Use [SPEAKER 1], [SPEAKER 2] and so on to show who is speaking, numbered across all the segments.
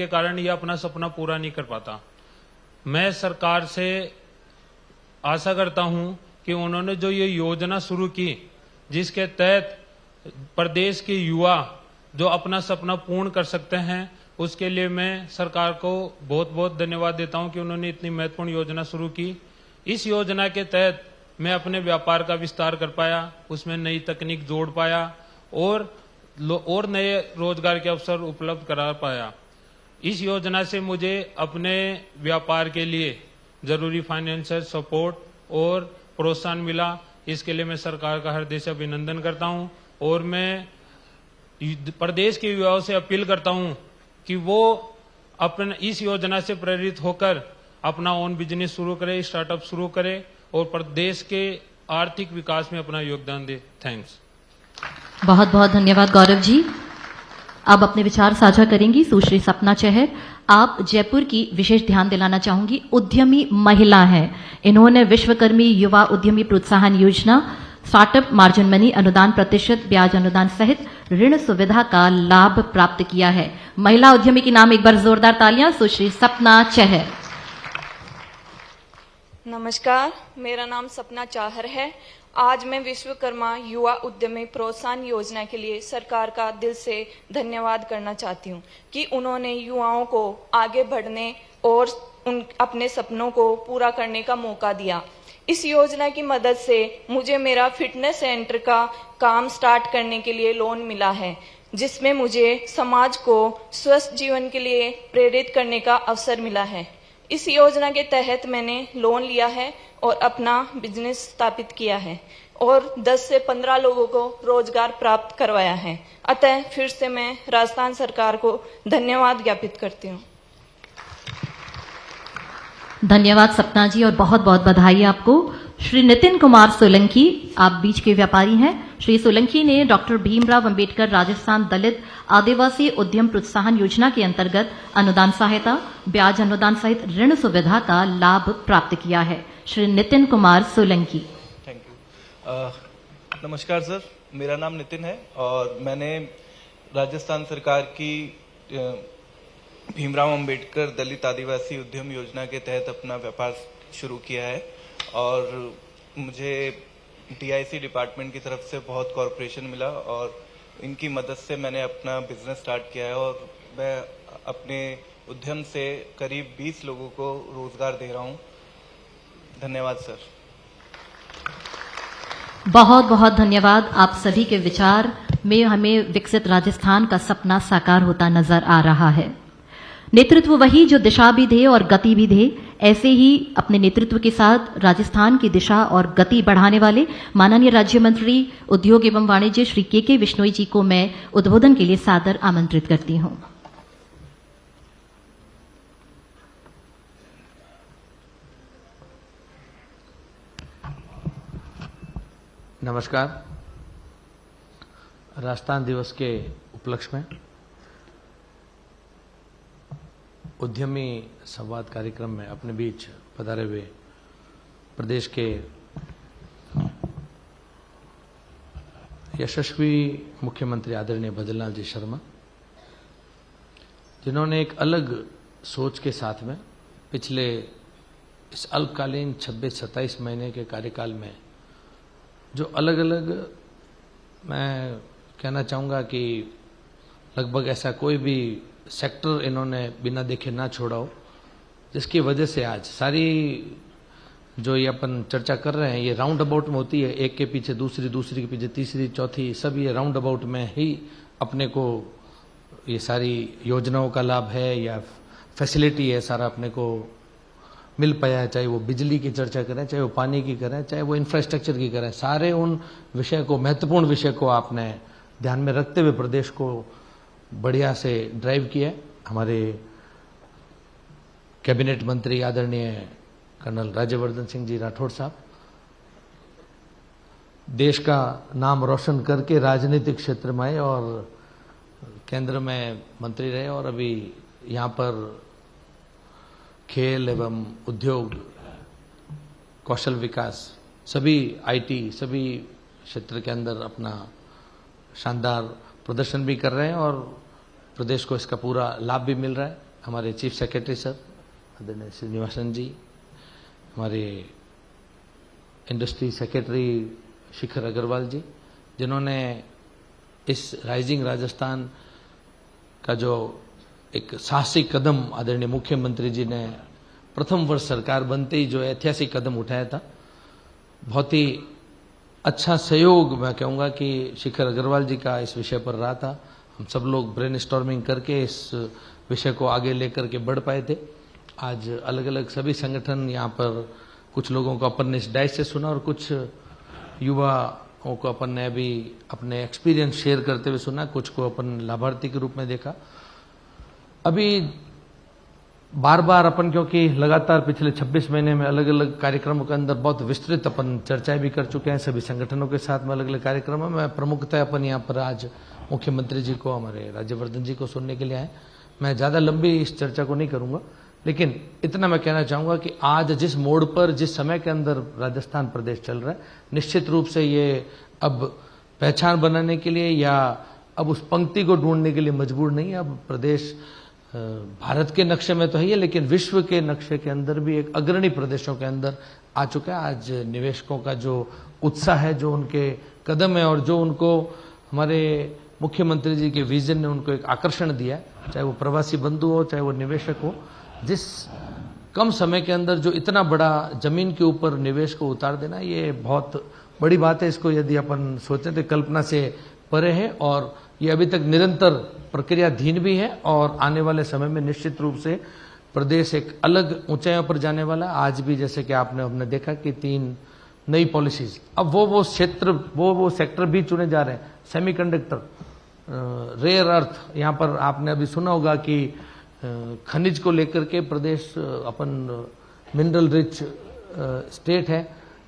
[SPEAKER 1] के कारण ये अपना सपना पूरा नहीं कर पाता। मैं सरकार से आशा करता हूं कि उन्होंने जो ये योजना शुरू की, जिसके तहत प्रदेश के युवा जो अपना सपना पूर्ण कर सकते हैं, उसके लिए मैं सरकार को बहुत बहुत धन्यवाद देता हूं कि उन्होंने इतनी महत्वपूर्ण योजना शुरू की। इस योजना के तहत मैं अपने व्यापार का विस्तार कर पाया, उसमें नई तकनीक जोड़ पाया और नए रोजगार के अवसर उपलब्ध करा पाया। इस योजना से मुझे अपने व्यापार के लिए जरूरी फाइनेंशियल सपोर्ट और प्रोत्साहन मिला। इसके लिए मैं सरकार का हृदय से अभिनंदन करता हूं और मैं प्रदेश के युवाओं से अपील करता हूं कि वो अपने इस योजना से प्रेरित होकर अपना ओन बिजनेस शुरू करे, स्टार्टअप शुरू करे और प्रदेश के आर्थिक विकास में अपना योगदान दे। थैंक्स।
[SPEAKER 2] बहुत बहुत धन्यवाद गौरव जी। अब अपने विचार साझा करेंगी सुश्री सपना चहर। आप जयपुर की विशेष ध्यान दिलाना चाहूंगी, उद्यमी महिला हैं। इन्होंने विश्वकर्मी युवा उद्यमी प्रोत्साहन योजना, स्टार्टअप मार्जिन मनी अनुदान, प्रतिशत ब्याज अनुदान सहित ऋण सुविधा का लाभ प्राप्त किया है। महिला उद्यमी के नाम एक बार जोरदार तालियां, सुश्री सपना चहर।
[SPEAKER 3] नमस्कार, मेरा नाम सपना चाहर है। आज मैं विश्वकर्मा युवा उद्यमी प्रोत्साहन योजना के लिए सरकार का दिल से धन्यवाद करना चाहती हूँ कि उन्होंने युवाओं को आगे बढ़ने और अपने सपनों को पूरा करने का मौका दिया। इस योजना की मदद से मुझे मेरा फिटनेस सेंटर का काम स्टार्ट करने के लिए लोन मिला है, जिसमें मुझे समाज को स्वस्थ जीवन के लिए प्रेरित करने का अवसर मिला है। इस योजना के तहत मैंने लोन लिया है और अपना बिजनेस स्थापित किया है और 10 से 15 लोगों को रोजगार प्राप्त करवाया है। अतः फिर से मैं राजस्थान सरकार को धन्यवाद ज्ञापित करती हूँ।
[SPEAKER 2] धन्यवाद सपना जी और बहुत बहुत बधाई आपको। श्री नितिन कुमार सोलंकी, आप बीच के व्यापारी हैं। श्री सोलंकी ने डॉक्टर भीमराव अंबेडकर राजस्थान दलित आदिवासी उद्यम प्रोत्साहन योजना के अंतर्गत अनुदान सहायता, ब्याज अनुदान सहित ऋण सुविधा का लाभ प्राप्त किया है। श्री नितिन कुमार सोलंकी।
[SPEAKER 4] Thank you. नमस्कार सर, मेरा नाम नितिन है और मैंने राजस्थान सरकार की भीमराव अंबेडकर दलित आदिवासी उद्यम योजना के तहत अपना व्यापार शुरू किया है और मुझे DIC डिपार्टमेंट की तरफ से बहुत कॉर्पोरेशन मिला और इनकी मदद से मैंने अपना बिजनेस स्टार्ट किया है और मैं अपने उद्यम से करीब 20 लोगों को रोजगार दे रहा हूं। धन्यवाद सर।
[SPEAKER 2] बहुत बहुत धन्यवाद। आप सभी के विचार में हमें विकसित राजस्थान का सपना साकार होता नजर आ रहा है। नेतृत्व वही जो दिशा भी दे और गति भी दे। ऐसे ही अपने नेतृत्व के साथ राजस्थान की दिशा और गति बढ़ाने वाले माननीय राज्य मंत्री उद्योग एवं वाणिज्य श्री के विश्नोई जी को मैं उद्बोधन के लिए सादर आमंत्रित करती हूं।
[SPEAKER 5] नमस्कार। राजस्थान दिवस के उपलक्ष्य में उद्यमी संवाद कार्यक्रम में अपने बीच पधारे हुए प्रदेश के यशस्वी मुख्यमंत्री आदरणीय भजनलाल जी शर्मा, जिन्होंने एक अलग सोच के साथ में पिछले इस अल्पकालीन 26-27 महीने के कार्यकाल में जो अलग अलग, मैं कहना चाहूँगा कि लगभग ऐसा कोई भी सेक्टर इन्होंने बिना देखे ना छोड़ा हो, जिसकी वजह से आज सारी जो ये अपन चर्चा कर रहे हैं ये राउंड अबाउट में होती है, एक के पीछे दूसरी, दूसरी के पीछे तीसरी, चौथी, सब ये राउंड अबाउट में ही अपने को ये सारी योजनाओं का लाभ है या फैसिलिटी है सारा अपने को मिल पाया है। चाहे वो बिजली की चर्चा करें, चाहे वो पानी की करें, चाहे वो इंफ्रास्ट्रक्चर की करें, सारे उन विषय को, महत्वपूर्ण विषय को आपने ध्यान में रखते हुए प्रदेश को बढ़िया से ड्राइव किया। हमारे कैबिनेट मंत्री आदरणीय कर्नल राज्यवर्धन सिंह जी राठौड़ साहब देश का नाम रोशन करके राजनीतिक क्षेत्र में आए और केंद्र में मंत्री रहे और अभी यहाँ पर खेल एवं उद्योग, कौशल विकास, सभी IT, सभी क्षेत्र के अंदर अपना शानदार प्रदर्शन भी कर रहे हैं और प्रदेश को इसका पूरा लाभ भी मिल रहा है। हमारे चीफ सेक्रेटरी सर आदरणीय श्रीनिवासन जी, हमारे इंडस्ट्री सेक्रेटरी शिखर अग्रवाल जी, जिन्होंने इस राइजिंग राजस्थान का जो एक साहसिक कदम आदरणीय मुख्यमंत्री जी ने प्रथम वर्ष सरकार बनते ही जो ऐतिहासिक कदम उठाया था, बहुत ही अच्छा सहयोग मैं कहूँगा कि शिखर अग्रवाल जी का इस विषय पर रहा था। हम सब लोग ब्रेनस्टॉर्मिंग करके इस विषय को आगे लेकर के बढ़ पाए थे। आज अलग अलग सभी संगठन यहाँ पर, कुछ लोगों को अपन ने इस डाइस से सुना और कुछ युवाओं को अपन ने अभी अपने एक्सपीरियंस शेयर करते हुए सुना, कुछ को अपन लाभार्थी के रूप में देखा। अभी बार बार अपन, क्योंकि लगातार पिछले 26 महीने में अलग अलग कार्यक्रमों के अंदर बहुत विस्तृत अपन चर्चाएं भी कर चुके हैं सभी संगठनों के साथ में अलग अलग कार्यक्रमों में। प्रमुखतः अपन यहाँ पर आज मुख्यमंत्री जी को, हमारे राज्यवर्धन जी को सुनने के लिए आए। मैं ज़्यादा लंबी इस चर्चा को नहीं करूँगा, लेकिन इतना मैं कहना चाहूँगा कि आज जिस मोड़ पर, जिस समय के अंदर राजस्थान प्रदेश चल रहा है, निश्चित रूप से ये अब पहचान बनाने के लिए या अब उस पंक्ति को ढूंढने के लिए मजबूर नहीं है। अब प्रदेश भारत के नक्शे में तो है, लेकिन विश्व के नक्शे के अंदर भी एक अग्रणी प्रदेशों के अंदर आ चुका है। आज निवेशकों का जो उत्साह है, जो उनके कदम है और जो उनको हमारे मुख्यमंत्री जी के विजन ने उनको एक आकर्षण दिया है, चाहे वो प्रवासी बंधु हो, चाहे वो निवेशक हो, जिस कम समय के अंदर जो इतना बड़ा जमीन के ऊपर निवेश को उतार देना, ये बहुत बड़ी बात है। इसको यदि अपन सोचें तो कल्पना से परे है और ये अभी तक निरंतर प्रक्रियाधीन भी है और आने वाले समय में निश्चित रूप से प्रदेश एक अलग ऊंचाइयों पर जाने वाला है। आज भी जैसे कि हमने देखा कि 3 नई पॉलिसीज, अब वो क्षेत्र, वो सेक्टर भी चुने जा रहे हैं। सेमीकंडक्टर, रेयर अर्थ, यहाँ पर आपने अभी सुना होगा कि खनिज को लेकर के प्रदेश अपन मिनरल रिच स्टेट है,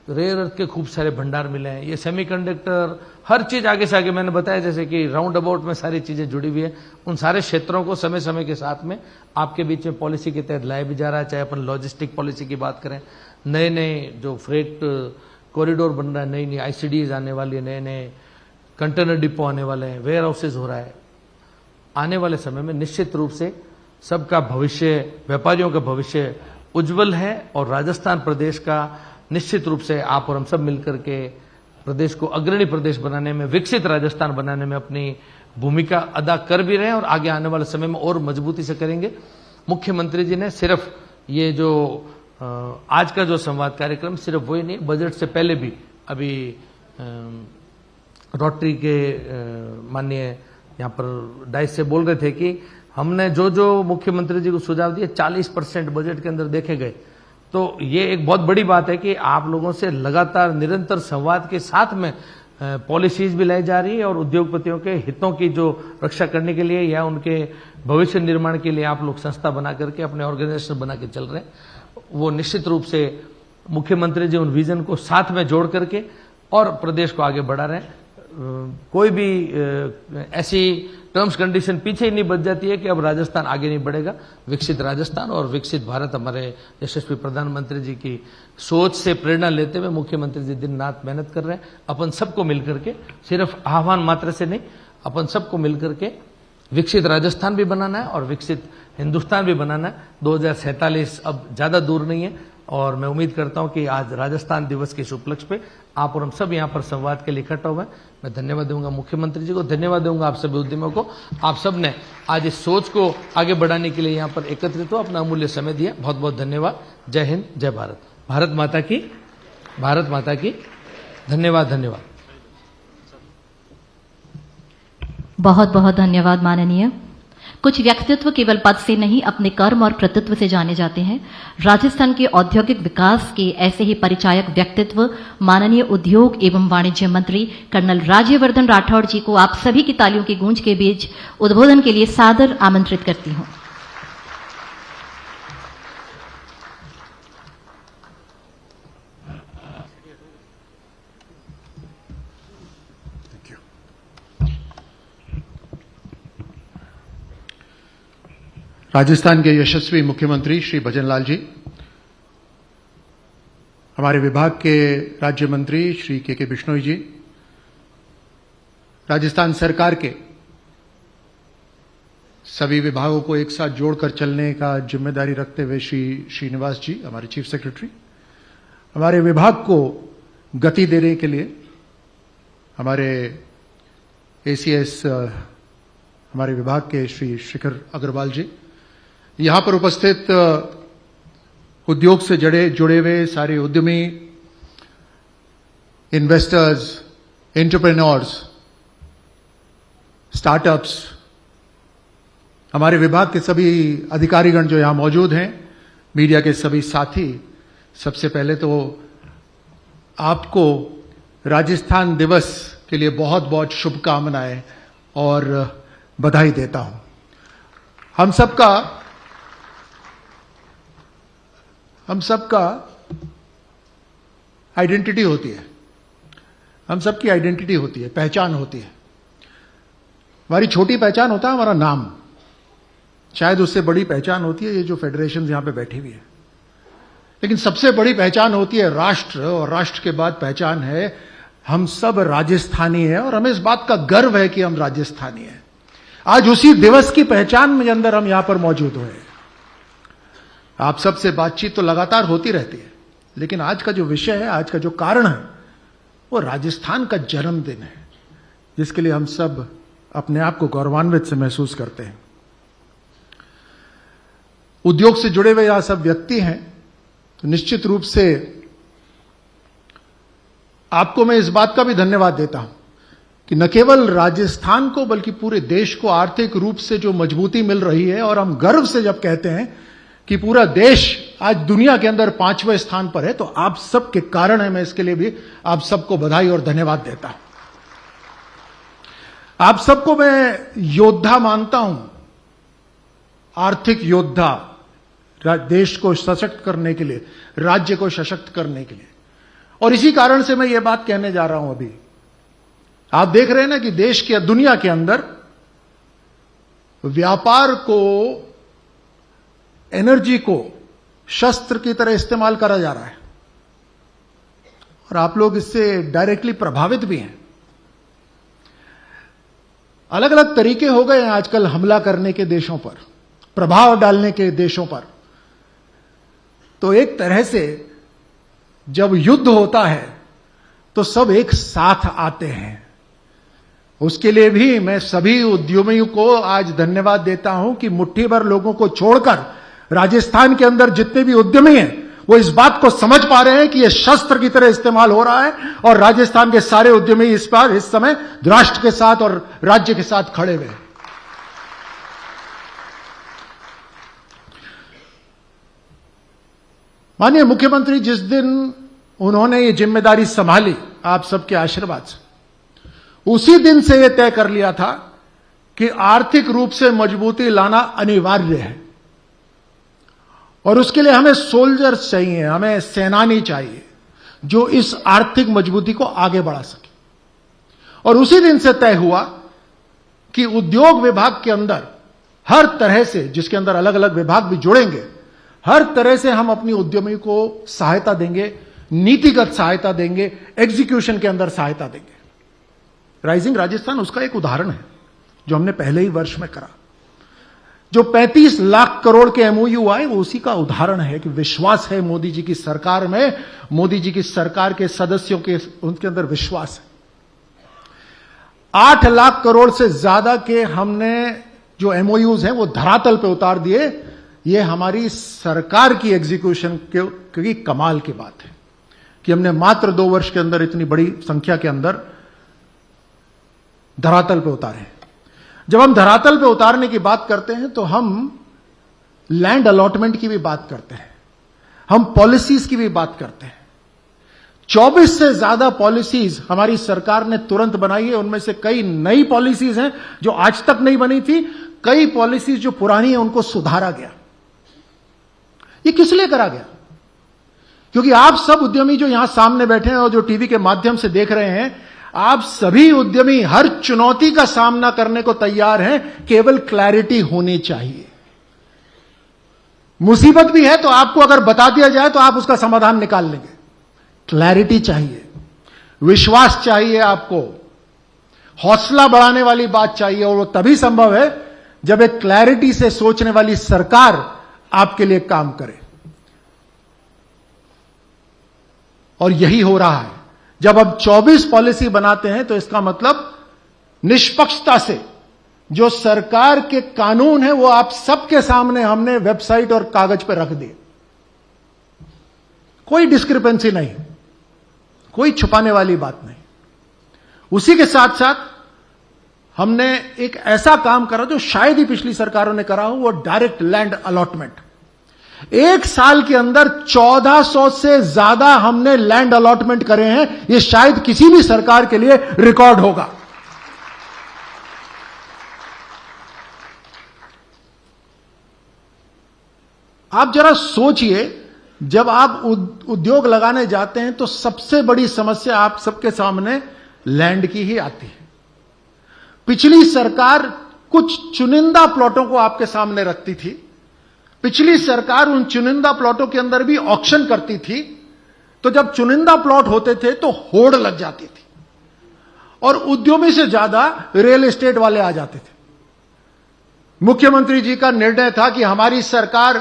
[SPEAKER 5] रेयर अर्थ के खूब सारे भंडार मिले हैं। ये सेमीकंडक्टर, हर चीज आगे से आगे मैंने बताया, जैसे कि राउंड अबाउट में सारी चीजें जुड़ी हुई है। उन सारे क्षेत्रों को समय समय के साथ में आपके बीच में पॉलिसी के तहत लाया भी जा रहा है। चाहे अपन लॉजिस्टिक पॉलिसी की बात करें, नए नए जो फ्रेट कॉरिडोर बन रहा है, नई नई ICDs आने वाली है, नए नए कंटेनर डिपो आने वाले हैं, वेयर हाउसेज हो रहा है। आने वाले समय में निश्चित रूप से सबका भविष्य, व्यापारियों का भविष्य उज्जवल है और राजस्थान प्रदेश का निश्चित रूप से आप और हम सब मिलकर के प्रदेश को अग्रणी प्रदेश बनाने में, विकसित राजस्थान बनाने में अपनी भूमिका अदा कर भी रहे हैं और आगे आने वाले समय में और मजबूती से करेंगे। मुख्यमंत्री जी ने सिर्फ ये जो आज का जो संवाद कार्यक्रम सिर्फ वही नहीं, बजट से पहले भी अभी रोटरी के माननीय यहाँ पर डाइस से बोल रहे थे कि हमने जो जो मुख्यमंत्री जी को सुझाव दिए 40% बजट के अंदर देखे गए। तो ये एक बहुत बड़ी बात है कि आप लोगों से लगातार निरंतर संवाद के साथ में पॉलिसीज भी लाई जा रही है और उद्योगपतियों के हितों की जो रक्षा करने के लिए या उनके भविष्य निर्माण के लिए आप लोग संस्था बना करके, अपने ऑर्गेनाइजेशन बना के चल रहे हैं। वो निश्चित रूप से मुख्यमंत्री जी उन विजन को साथ में जोड़ करके और प्रदेश को आगे बढ़ा रहे हैं। कोई भी ऐसी टर्म्स कंडीशन पीछे ही नहीं बच जाती है कि अब राजस्थान आगे नहीं बढ़ेगा। विकसित राजस्थान और विकसित भारत हमारे यशस्वी प्रधानमंत्री जी की सोच से प्रेरणा लेते हुए मुख्यमंत्री जी दिन रात मेहनत कर रहे हैं। अपन सबको मिलकर के, सिर्फ आह्वान मात्र से नहीं, अपन सबको मिलकर के विकसित राजस्थान भी बनाना है और विकसित हिंदुस्तान भी बनाना है। 2047 अब ज्यादा दूर नहीं है और मैं उम्मीद करता हूं कि आज राजस्थान दिवस के इस उपलक्ष्य पे आप और हम सब यहाँ पर संवाद के लिए इकट्ठा हुए हैं। मैं धन्यवाद दूंगा मुख्यमंत्री जी को, धन्यवाद दूंगा आप सभी उद्यमियों को। आप सब ने आज इस सोच को आगे बढ़ाने के लिए यहाँ पर एकत्रित हो, अपना अमूल्य समय दिया। बहुत बहुत धन्यवाद। जय हिंद, जय भारत। भारत माता की, भारत माता की। धन्यवाद, धन्यवाद।
[SPEAKER 2] बहुत बहुत धन्यवाद माननीय। कुछ व्यक्तित्व केवल पद से नहीं, अपने कर्म और कृतित्व से जाने जाते हैं। राजस्थान के औद्योगिक विकास के ऐसे ही परिचायक व्यक्तित्व माननीय उद्योग एवं वाणिज्य मंत्री कर्नल राज्यवर्धन राठौड़ जी को आप सभी की तालियों की गूंज के बीच उद्बोधन के लिए सादर आमंत्रित करती हूं।
[SPEAKER 6] राजस्थान के यशस्वी मुख्यमंत्री श्री भजनलाल जी, हमारे विभाग के राज्य मंत्री श्री के बिश्नोई जी, राजस्थान सरकार के सभी विभागों को एक साथ जोड़कर चलने का जिम्मेदारी रखते हुए श्री श्रीनिवास जी, हमारे चीफ सेक्रेटरी, हमारे विभाग को गति देने के लिए हमारे एसीएस हमारे विभाग के श्री शिखर अग्रवाल जी, यहां पर उपस्थित उद्योग से जुड़े हुए सारे उद्यमी, इन्वेस्टर्स, एंटरप्रेन्योर्स, स्टार्टअप्स, हमारे विभाग के सभी अधिकारीगण जो यहां मौजूद हैं, मीडिया के सभी साथी, सबसे पहले तो आपको राजस्थान दिवस के लिए बहुत बहुत शुभकामनाएं और बधाई देता हूं। हम सबका आइडेंटिटी होती है, हम सबकी आइडेंटिटी होती है, पहचान होती है। हमारी छोटी पहचान होता है हमारा नाम, शायद उससे बड़ी पहचान होती है ये जो फेडरेशन यहां पे बैठी हुई है, लेकिन सबसे बड़ी पहचान होती है राष्ट्र, और राष्ट्र के बाद पहचान है हम सब राजस्थानी हैं और हमें इस बात का गर्व है कि हम राजस्थानी हैं। आज उसी दिवस की पहचान के अंदर हम यहां पर मौजूद हुए। आप सबसे बातचीत तो लगातार होती रहती है, लेकिन आज का जो विषय है, आज का जो कारण है, वो राजस्थान का जन्मदिन है, जिसके लिए हम सब अपने आप को गौरवान्वित से महसूस करते हैं। उद्योग से जुड़े हुए यहां सब व्यक्ति हैं, तो निश्चित रूप से आपको मैं इस बात का भी धन्यवाद देता हूं कि न केवल राजस्थान को बल्कि पूरे देश को आर्थिक रूप से जो मजबूती मिल रही है, और हम गर्व से जब कहते हैं कि पूरा देश आज दुनिया के अंदर 5वें स्थान पर है, तो आप सबके कारण है। मैं इसके लिए भी आप सबको बधाई और धन्यवाद देता हूं। आप सबको मैं योद्धा मानता हूं, आर्थिक योद्धा, देश को सशक्त करने के लिए, राज्य को सशक्त करने के लिए। और इसी कारण से मैं ये बात कहने जा रहा हूं। अभी आप देख रहे हैं ना कि देश के, दुनिया के अंदर व्यापार को, एनर्जी को शस्त्र की तरह इस्तेमाल करा जा रहा है, और आप लोग इससे डायरेक्टली प्रभावित भी हैं। अलग अलग तरीके हो गए हैं आजकल हमला करने के देशों पर, प्रभाव डालने के देशों पर। तो एक तरह से जब युद्ध होता है तो सब एक साथ आते हैं। उसके लिए भी मैं सभी उद्यमियों को आज धन्यवाद देता हूं कि मुट्ठी भर लोगों को छोड़कर राजस्थान के अंदर जितने भी उद्यमी हैं, वो इस बात को समझ पा रहे हैं कि यह शस्त्र की तरह इस्तेमाल हो रहा है, और राजस्थान के सारे उद्यमी इस समय राष्ट्र के साथ और राज्य के साथ खड़े हुए हैं। माननीय मुख्यमंत्री जिस दिन उन्होंने ये जिम्मेदारी संभाली आप सबके आशीर्वाद से, उसी दिन से यह तय कर लिया था कि आर्थिक रूप से मजबूती लाना अनिवार्य है, और उसके लिए हमें सोल्जर्स चाहिए, हमें सेनानी चाहिए जो इस आर्थिक मजबूती को आगे बढ़ा सके। और उसी दिन से तय हुआ कि उद्योग विभाग के अंदर हर तरह से, जिसके अंदर अलग अलग विभाग भी जुड़ेंगे, हर तरह से हम अपनी उद्यमी को सहायता देंगे, नीतिगत सहायता देंगे, एग्जीक्यूशन के अंदर सहायता देंगे। राइजिंग राजस्थान उसका एक उदाहरण है जो हमने पहले ही वर्ष में करा। जो 35 लाख करोड़ के एमओयू आए, वो उसी का उदाहरण है कि विश्वास है मोदी जी की सरकार में, मोदी जी की सरकार के सदस्यों के उनके अंदर विश्वास है। 8 लाख करोड़ से ज्यादा के हमने जो एमओयूज हैं वो धरातल पे उतार दिए। ये हमारी सरकार की एग्जीक्यूशन की कमाल की बात है कि हमने मात्र 2 वर्ष के अंदर इतनी बड़ी संख्या के अंदर धरातल पे उतारे। जब हम धरातल पे उतारने की बात करते हैं तो हम लैंड अलॉटमेंट की भी बात करते हैं, हम पॉलिसीज की भी बात करते हैं। 24 से ज्यादा पॉलिसीज हमारी सरकार ने तुरंत बनाई है। उनमें से कई नई पॉलिसीज हैं जो आज तक नहीं बनी थी, कई पॉलिसीज जो पुरानी है उनको सुधारा गया। ये किस लिए करा गया? क्योंकि आप सब उद्यमी जो यहां सामने बैठे हैं और जो टीवी के माध्यम से देख रहे हैं, आप सभी उद्यमी हर चुनौती का सामना करने को तैयार हैं, केवल क्लैरिटी होनी चाहिए। मुसीबत भी है तो आपको अगर बता दिया जाए तो आप उसका समाधान निकाल लेंगे। क्लैरिटी चाहिए, विश्वास चाहिए, आपको हौसला बढ़ाने वाली बात चाहिए, और वो तभी संभव है जब एक क्लैरिटी से सोचने वाली सरकार आपके लिए काम करे। और यही हो रहा है। जब अब 24 पॉलिसी बनाते हैं तो इसका मतलब निष्पक्षता से जो सरकार के कानून है वो आप सबके सामने हमने वेबसाइट और कागज पर रख दिए। कोई डिस्क्रिपेंसी नहीं, कोई छुपाने वाली बात नहीं। उसी के साथ साथ हमने एक ऐसा काम करा जो शायद ही पिछली सरकारों ने करा हो, वो डायरेक्ट लैंड अलॉटमेंट। एक साल के अंदर 1400 से ज्यादा हमने लैंड अलॉटमेंट करे हैं। ये शायद किसी भी सरकार के लिए रिकॉर्ड होगा। आप जरा सोचिए, जब आप उद्योग लगाने जाते हैं तो सबसे बड़ी समस्या आप सबके सामने लैंड की ही आती है। पिछली सरकार कुछ चुनिंदा प्लॉटों को आपके सामने रखती थी। पिछली सरकार उन चुनिंदा प्लॉटों के अंदर भी ऑक्शन करती थी। तो जब चुनिंदा प्लॉट होते थे तो होड़ लग जाती थी और उद्यमी से ज्यादा रियल एस्टेट वाले आ जाते थे। मुख्यमंत्री जी का निर्णय था कि हमारी सरकार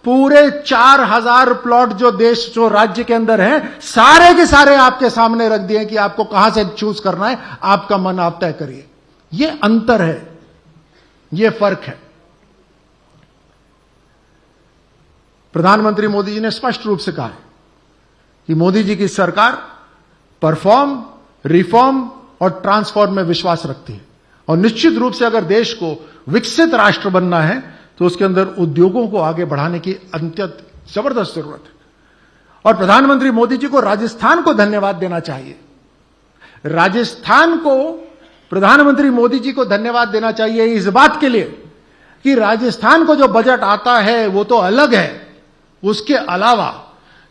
[SPEAKER 6] पूरे 4000 प्लॉट जो राज्य के अंदर हैं, सारे के सारे आपके सामने रख दिए कि आपको कहां से चूज करना है, आपका मन आप तय करिए। यह अंतर है, यह फर्क है। प्रधानमंत्री मोदी जी ने स्पष्ट रूप से कहा है कि मोदी जी की सरकार परफॉर्म, रिफॉर्म और ट्रांसफॉर्म में विश्वास रखती है। और निश्चित रूप से अगर देश को विकसित राष्ट्र बनना है तो उसके अंदर उद्योगों को आगे बढ़ाने की अत्यंत जबरदस्त जरूरत है। और प्रधानमंत्री मोदी जी को राजस्थान को धन्यवाद देना चाहिए। राजस्थान को प्रधानमंत्री मोदी जी को धन्यवाद देना चाहिए इस बात के लिए कि राजस्थान को जो बजट आता है वो तो अलग है। उसके अलावा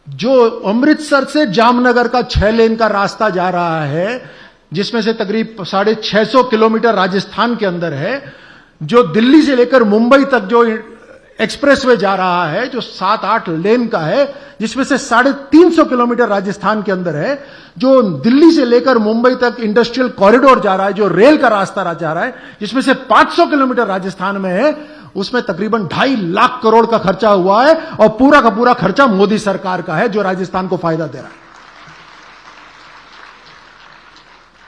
[SPEAKER 6] जो अमृतसर से जामनगर का 6 लेन का रास्ता जा रहा है, जिसमें से तकरीब 650 किलोमीटर राजस्थान के अंदर है, जो दिल्ली से लेकर मुंबई तक जो एक्सप्रेसवे जा रहा है जो 7-8 लेन का है, जिसमें से 350 किलोमीटर राजस्थान के अंदर है, जो दिल्ली से लेकर मुंबई तक इंडस्ट्रियल कॉरिडोर जा रहा है, जो रेल का रास्ता जा रहा है, जिसमें से 500 किलोमीटर राजस्थान में है, उसमें तकरीबन 2.5 लाख करोड़ का खर्चा हुआ है। और पूरा का पूरा खर्चा मोदी सरकार का है जो राजस्थान को फायदा दे रहा है।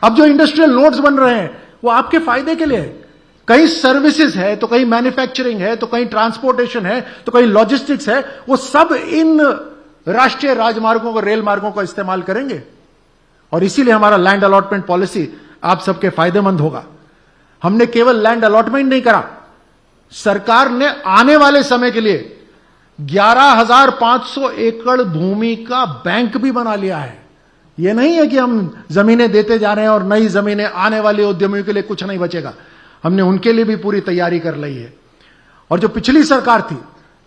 [SPEAKER 6] अब जो इंडस्ट्रियल नोड्स बन रहे हैं वो आपके फायदे के लिए है। कहीं सर्विसेज है तो कहीं मैन्युफैक्चरिंग है तो कहीं ट्रांसपोर्टेशन है तो कहीं लॉजिस्टिक्स है। वो सब इन राष्ट्रीय राजमार्गों को, रेल मार्गों का इस्तेमाल करेंगे। और इसीलिए हमारा लैंड अलॉटमेंट पॉलिसी आप सबके फायदेमंद होगा। हमने केवल लैंड अलॉटमेंट नहीं करा, सरकार ने आने वाले समय के लिए 11,500 एकड़ भूमि का बैंक भी बना लिया है। यह नहीं है कि हम जमीनें देते जा रहे हैं और नई जमीनें आने वाले उद्यमियों के लिए कुछ नहीं बचेगा। हमने उनके लिए भी पूरी तैयारी कर ली है। और जो पिछली सरकार थी,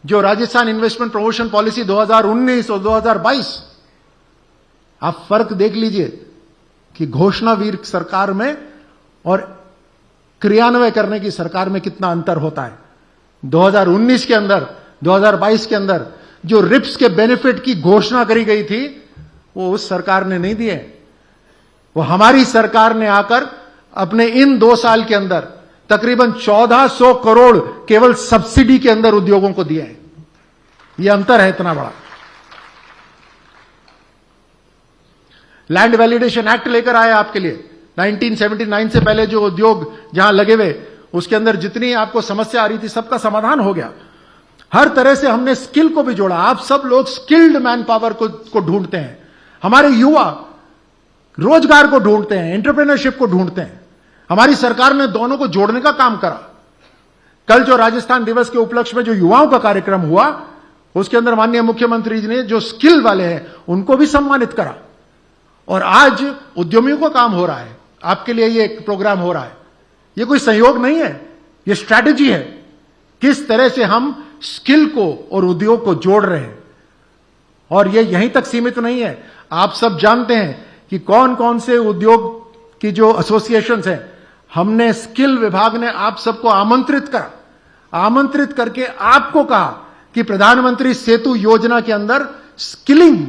[SPEAKER 6] जो राजस्थान इन्वेस्टमेंट प्रमोशन पॉलिसी 2019 और 2022, आप फर्क देख लीजिए कि घोषणावीर सरकार में और क्रियान्वय करने की सरकार में कितना अंतर होता है। 2019 के अंदर, 2022 के अंदर जो रिप्स के बेनिफिट की घोषणा करी गई थी वो उस सरकार ने नहीं दिए। वो हमारी सरकार ने आकर अपने इन 2 साल के अंदर तकरीबन 1400 करोड़ केवल सब्सिडी के अंदर उद्योगों को दिए हैं। यह अंतर है इतना बड़ा। लैंड वैलिडेशन एक्ट लेकर आए आपके लिए। 1979 से पहले जो उद्योग जहां लगे हुए, उसके अंदर जितनी आपको समस्या आ रही थी सबका समाधान हो गया। हर तरह से हमने स्किल को भी जोड़ा। आप सब लोग स्किल्ड मैन पावर को ढूंढते हैं। हमारे युवा रोजगार को ढूंढते हैं, एंटरप्रेन्योरशिप को ढूंढते हैं। हमारी सरकार ने दोनों को जोड़ने का काम करा। कल जो राजस्थान दिवस के उपलक्ष्य में जो युवाओं का कार्यक्रम हुआ, उसके अंदर माननीय मुख्यमंत्री जी ने जो स्किल वाले हैं उनको भी सम्मानित करा। और आज उद्यमियों को काम हो रहा है। आपके लिए ये एक प्रोग्राम हो रहा है। ये कोई संयोग नहीं है, ये स्ट्रैटेजी है किस तरह से हम स्किल को और उद्योग को जोड़ रहे हैं। और ये यहीं तक सीमित नहीं है। आप सब जानते हैं कि कौन कौन से उद्योग की जो एसोसिएशंस हैं, हमने स्किल विभाग ने आप सबको आमंत्रित करा। आमंत्रित करके आपको कहा कि प्रधानमंत्री सेतु योजना के अंदर skilling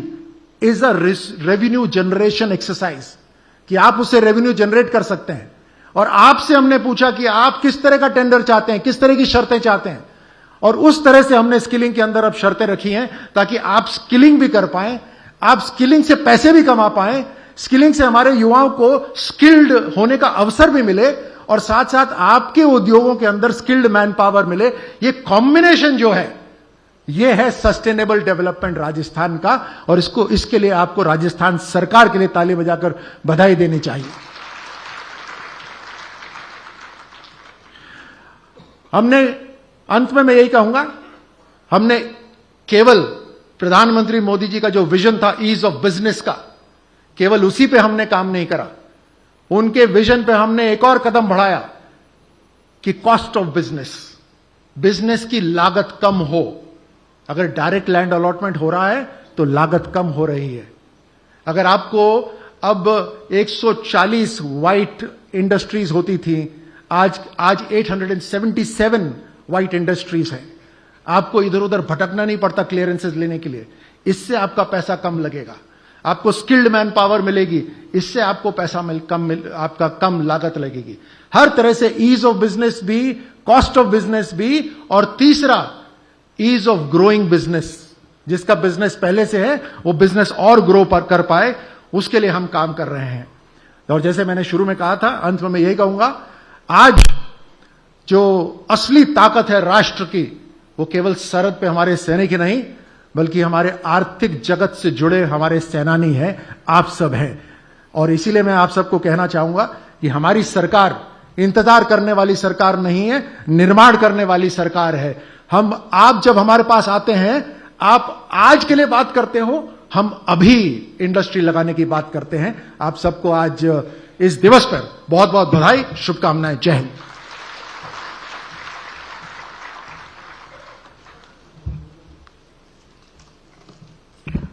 [SPEAKER 6] is a revenue generation exercise, कि आप उससे रेवेन्यू जनरेट कर सकते हैं। और आपसे हमने पूछा कि आप किस तरह का टेंडर चाहते हैं, किस तरह की शर्तें चाहते हैं, और उस तरह से हमने स्किलिंग के अंदर अब शर्तें रखी हैं ताकि आप स्किलिंग भी कर पाएं, आप स्किलिंग से पैसे भी कमा पाएं, स्किलिंग से हमारे युवाओं को स्किल्ड होने का अवसर भी मिले और साथ साथ आपके उद्योगों के अंदर स्किल्ड मैन पावर मिले। ये कॉम्बिनेशन जो है ये है सस्टेनेबल डेवलपमेंट राजस्थान का, और इसके लिए आपको राजस्थान सरकार के लिए ताली बजाकर बधाई देनी चाहिए। हमने अंत में मैं यही कहूंगा, हमने केवल प्रधानमंत्री मोदी जी का जो विजन था ईज ऑफ बिजनेस का, केवल उसी पे हमने काम नहीं करा, उनके विजन पे हमने एक और कदम बढ़ाया कि कॉस्ट ऑफ बिजनेस, बिजनेस की लागत कम हो। अगर डायरेक्ट लैंड अलॉटमेंट हो रहा है तो लागत कम हो रही है। अगर आपको अब 140 व्हाइट इंडस्ट्रीज होती थी, आज 877 व्हाइट इंडस्ट्रीज हैं। आपको इधर उधर भटकना नहीं पड़ता क्लियरेंसेस लेने के लिए, इससे आपका पैसा कम लगेगा। आपको स्किल्ड मैन पावर मिलेगी, इससे आपको पैसा आपका कम लागत लगेगी। हर तरह से ईज ऑफ बिजनेस भी, कॉस्ट ऑफ बिजनेस भी, और तीसरा ईज ऑफ ग्रोइंग बिजनेस, जिसका बिजनेस पहले से है वो बिजनेस और ग्रो कर पाए, उसके लिए हम काम कर रहे हैं। और जैसे मैंने शुरू में कहा था, अंत में मैं यही कहूंगा, आज जो असली ताकत है राष्ट्र की, वो केवल सरहद पे हमारे सैनिक ही नहीं बल्कि हमारे आर्थिक जगत से जुड़े हमारे सेनानी हैं, आप सब हैं। और इसीलिए मैं आप सबको कहना चाहूंगा कि हमारी सरकार इंतजार करने वाली सरकार नहीं है, निर्माण करने वाली सरकार है। आप जब हमारे पास आते हैं, आप आज के लिए बात करते हो, हम अभी इंडस्ट्री लगाने की बात करते हैं। आप सबको आज इस दिवस पर बहुत बहुत बधाई, शुभकामनाएं। जय हिंद।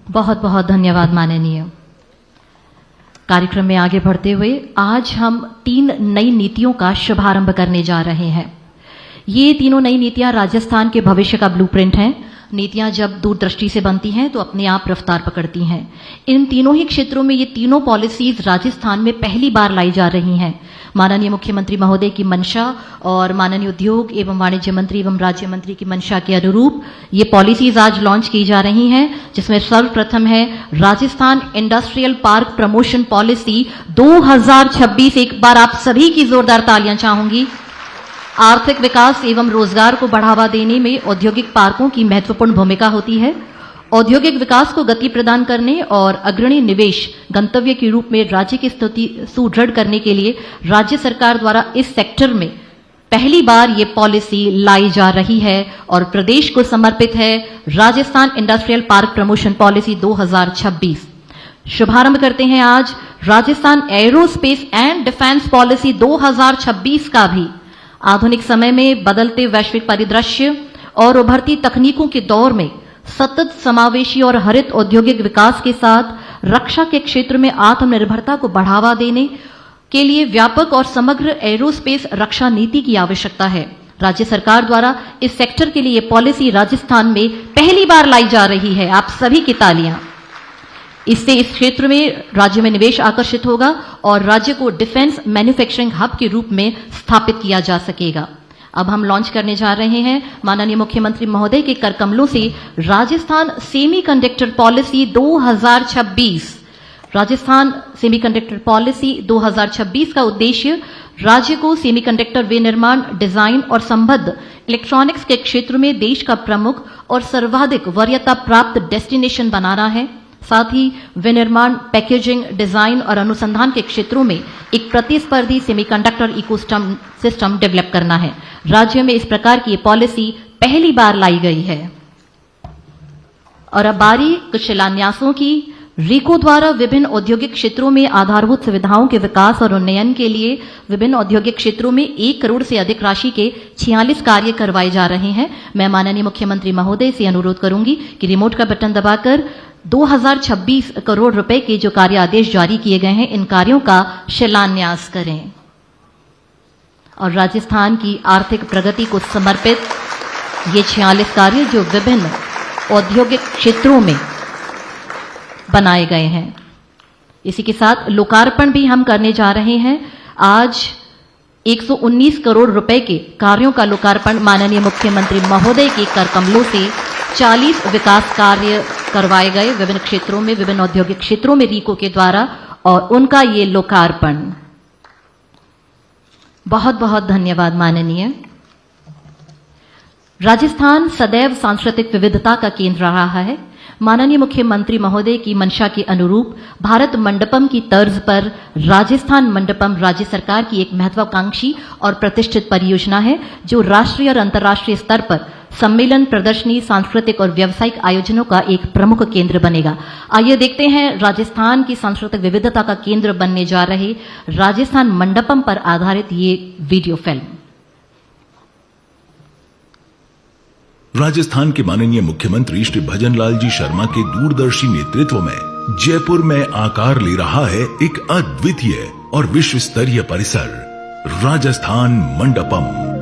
[SPEAKER 2] बहुत बहुत धन्यवाद माननीय। कार्यक्रम में आगे बढ़ते हुए आज हम 3 नई नीतियों का शुभारंभ करने जा रहे हैं। ये तीनों नई नीतियां राजस्थान के भविष्य का ब्लूप्रिंट हैं। नीतियां जब दूरदृष्टि से बनती हैं तो अपने आप रफ्तार पकड़ती हैं। इन तीनों ही क्षेत्रों में ये तीनों पॉलिसीज राजस्थान में पहली बार लाई जा रही हैं। माननीय मुख्यमंत्री महोदय की मंशा और माननीय उद्योग एवं वाणिज्य मंत्री एवं राज्य मंत्री की मंशा के अनुरूप ये पॉलिसीज आज लॉन्च की जा रही हैं, जिसमें सर्वप्रथम है Rajasthan industrial park promotion policy 2026। एक बार आप सभी की जोरदार तालियां चाहूंगी। आर्थिक विकास एवं रोजगार को बढ़ावा देने में औद्योगिक पार्कों की महत्वपूर्ण भूमिका होती है। औद्योगिक विकास को गति प्रदान करने और अग्रणी निवेश गंतव्य के रूप में राज्य की स्थिति सुदृढ़ करने के लिए राज्य सरकार द्वारा इस सेक्टर में पहली बार ये पॉलिसी लाई जा रही है और प्रदेश को समर्पित है Rajasthan industrial park promotion policy 2026। शुभारंभ करते हैं आज Rajasthan aerospace and defence policy 2026 का भी। आधुनिक समय में बदलते वैश्विक परिदृश्य और उभरती तकनीकों के दौर में सतत समावेशी और हरित औद्योगिक विकास के साथ रक्षा के क्षेत्र में आत्मनिर्भरता को बढ़ावा देने के लिए व्यापक और समग्र एरोस्पेस रक्षा नीति की आवश्यकता है। राज्य सरकार द्वारा इस सेक्टर के लिए पॉलिसी राजस्थान में पहली बार लाई जा रही है। आप सभी की तालियां। इससे इस क्षेत्र में राज्य में निवेश आकर्षित होगा और राज्य को डिफेंस मैन्युफैक्चरिंग हब के रूप में स्थापित किया जा सकेगा। अब हम लॉन्च करने जा रहे हैं माननीय मुख्यमंत्री महोदय के कर कमलों से Rajasthan semiconductor policy 2026। Rajasthan semiconductor policy 2026 का उद्देश्य राज्य को सेमीकंडक्टर विनिर्माण, डिजाइन और संबद्ध इलेक्ट्रॉनिक्स के क्षेत्र में देश का प्रमुख और सर्वाधिक वरीयता प्राप्त डेस्टिनेशन बनाना है। साथ ही विनिर्माण, पैकेजिंग, डिजाइन और अनुसंधान के क्षेत्रों में एक प्रतिस्पर्धी सेमीकंडक्टर इकोसिस्टम डेवलप करना है। राज्य में इस प्रकार की पॉलिसी पहली बार लाई गई है। और अब बारी कुछ शिलान्यासों की। रीको द्वारा विभिन्न औद्योगिक क्षेत्रों में आधारभूत सुविधाओं के विकास और उन्नयन के लिए विभिन्न औद्योगिक क्षेत्रों में 1 करोड़ से अधिक राशि के 46 कार्य करवाए जा रहे हैं। मैं माननीय मुख्यमंत्री महोदय से अनुरोध करूंगी कि रिमोट का बटन दबाकर 2026 करोड़ रुपए के जो कार्य आदेश जारी किए गए हैं, इन कार्यों का शिलान्यास करें और राजस्थान की आर्थिक प्रगति को समर्पित ये 46 कार्य जो विभिन्न औद्योगिक क्षेत्रों में बनाए गए हैं, इसी के साथ लोकार्पण भी हम करने जा रहे हैं। आज 119 करोड़ रुपए के कार्यों का लोकार्पण माननीय मुख्यमंत्री महोदय के कर कमलों से 40 विकास कार्य करवाए गए विभिन्न क्षेत्रों में, विभिन्न औद्योगिक क्षेत्रों में रीको के द्वारा, और उनका ये लोकार्पण। बहुत बहुत धन्यवाद माननीय। राजस्थान सदैव सांस्कृतिक विविधता का केंद्र रहा है। माननीय मुख्यमंत्री महोदय की मंशा के अनुरूप भारत मंडपम की तर्ज पर राजस्थान मंडपम राज्य सरकार की एक महत्वाकांक्षी और प्रतिष्ठित परियोजना है, जो राष्ट्रीय और अंतर्राष्ट्रीय स्तर पर सम्मेलन, प्रदर्शनी, सांस्कृतिक और व्यावसायिक आयोजनों का एक प्रमुख केंद्र बनेगा। आइए देखते हैं राजस्थान की सांस्कृतिक विविधता का केंद्र बनने जा रहे राजस्थान मंडपम पर आधारित ये वीडियो फिल्म।
[SPEAKER 7] राजस्थान के माननीय मुख्यमंत्री श्री भजनलाल जी शर्मा के दूरदर्शी नेतृत्व में जयपुर में आकार ले रहा है एक अद्वितीय और विश्व स्तरीय परिसर, राजस्थान मंडपम।